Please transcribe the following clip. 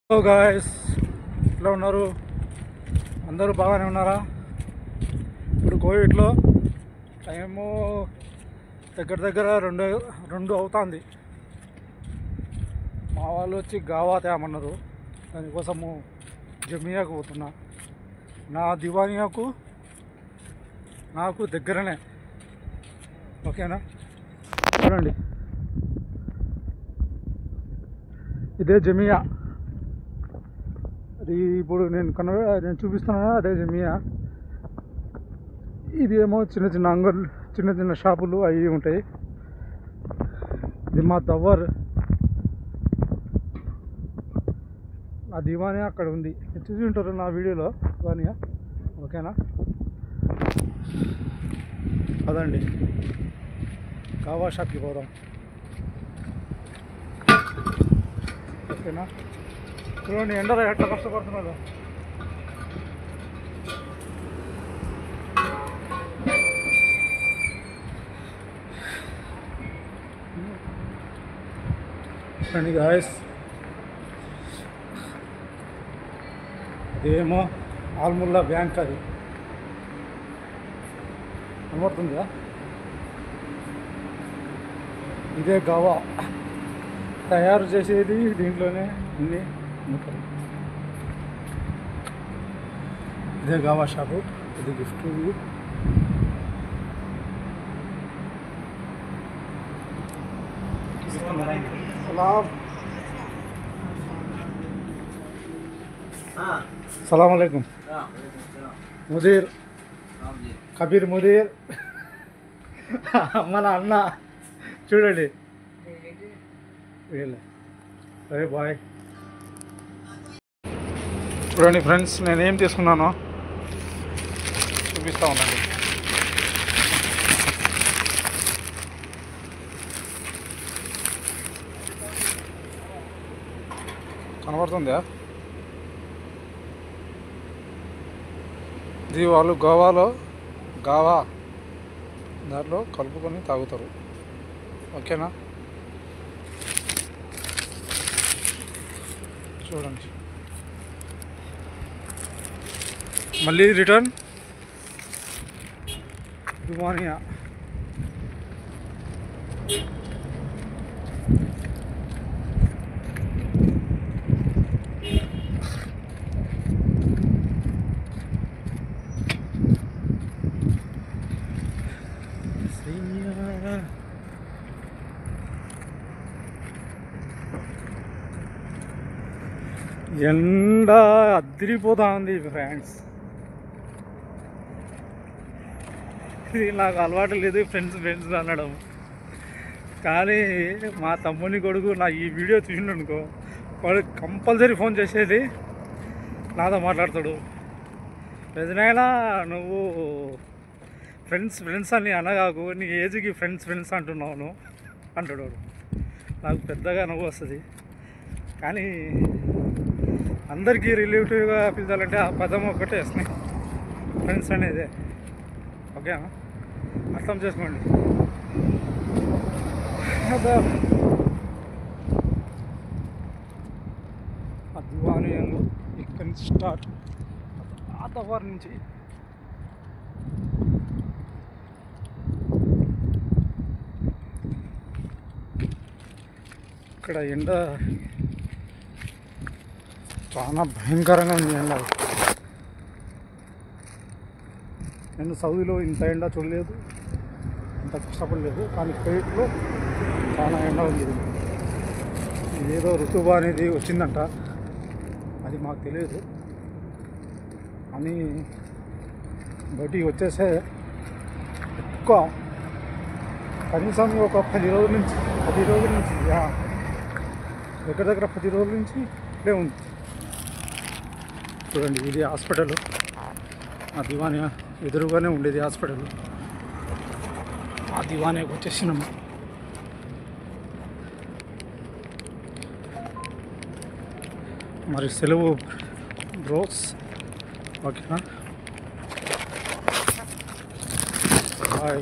Hello guys, ఎట్లా ఉన్నారు? అందరూ బాగానే ఉన్నారా? ఇప్పుడు కోవిడ్లో టైము దగ్గర రెండు అవుతుంది. మా వాళ్ళు వచ్చి గావా తేమన్నారు. దానికోసము జమియాకు పోతున్నా. నా దివానియాకు నాకు దగ్గరనే. ఓకేనా? చూడండి, ఇదే జమియా. అది ఇప్పుడు నేను చూపిస్తున్నాను, అదే జమియా. ఇది ఏమో చిన్న చిన్న అంగళ్ళు, చిన్న చిన్న షాపులు అవి ఉంటాయి. ఇది మా దవ్వర్. నా దివానియా అక్కడ ఉంది, చూసి ఉంటారు నా వీడియోలో దివానియా. ఓకేనా? అదండి, కావా షాప్కి పోదాం. ఓకేనా? చూడండి, ఎండలో ఎట్లా కష్టపడుతున్నారు. అండి గాయస్, ఇదేమో ఆల్ముల్లా బ్యాంక్. అది కనబడుతుందా? ఇదే గావా తయారు చేసేది, దీంట్లోనే ఉంది. ఇదే గావా షాపు. ఇది గిఫ్ట్. సలాం అలైకుం ముదీర్, కబీర్ ముదీర్ మన అన్న. చూడండి, సరే బాయ్. చూడండి ఫ్రెండ్స్, నేనేం తీసుకున్నానో చూపిస్తా ఉన్నాను. కనబడుతుందా? ఇది వాళ్ళు గావా దాంట్లో కలుపుకొని తాగుతారు. ఓకేనా? చూడండి, మళ్ళీ రిటర్న్ దివానియా. ఎండ అదిరిపోతా ఉంది ఫ్రెండ్స్. ఇది నాకు అలవాటు లేదు ఫ్రెండ్స్ అనడం, కానీ మా తమ్ముని కొడుకు నా ఈ వీడియో చూసిండనుకో, వాడు కంపల్సరీ ఫోన్ చేసేది నాతో మాట్లాడతాడు. నిజమైనా నువ్వు ఫ్రెండ్స్ అని అనగాకు, నీ ఏజ్కి ఫ్రెండ్స్ అంటున్నావు అంటాడు వాడు. నాకు పెద్దగా నవ్వు వస్తుంది, కానీ అందరికీ రిలేటివ్గా పిలిచాలంటే ఆ పదం ఒకటే వస్తున్నాయి, ఫ్రెండ్స్ అనేది. ఓకేనా? అర్థం చేసుకోండి. ఆ దివానియాలో ఇక్కడి నుంచి స్టార్ట్, ఆ దవ్వర్ నుంచి. ఇక్కడ ఎండ చాలా భయంకరంగా ఉంది. ఎండ నేను సౌదీలో ఇంత ఎండ చూడలేదు, ఇంత కష్టపడలేదు, కానీ కోవిడ్లో చాలా ఎండ ఉంది. ఇదేదో ఋతువు అనేది వచ్చిందంట, అది మాకు తెలియదు. అని బయటికి వచ్చేసే ఎక్కువ కనీసం ఒక 10 రోజుల నుంచి దగ్గర 10 రోజుల నుంచి ఇక్కడే ఉంది. చూడండి, ఇది హాస్పిటల్. ఆ దివానియా ఎదురుగానే ఉండేది హాస్పిటల్. ఆ దివానియాకి వచ్చేసినాము. మరి సెలవు బ్రోస్. ఓకేనా? బాయ్.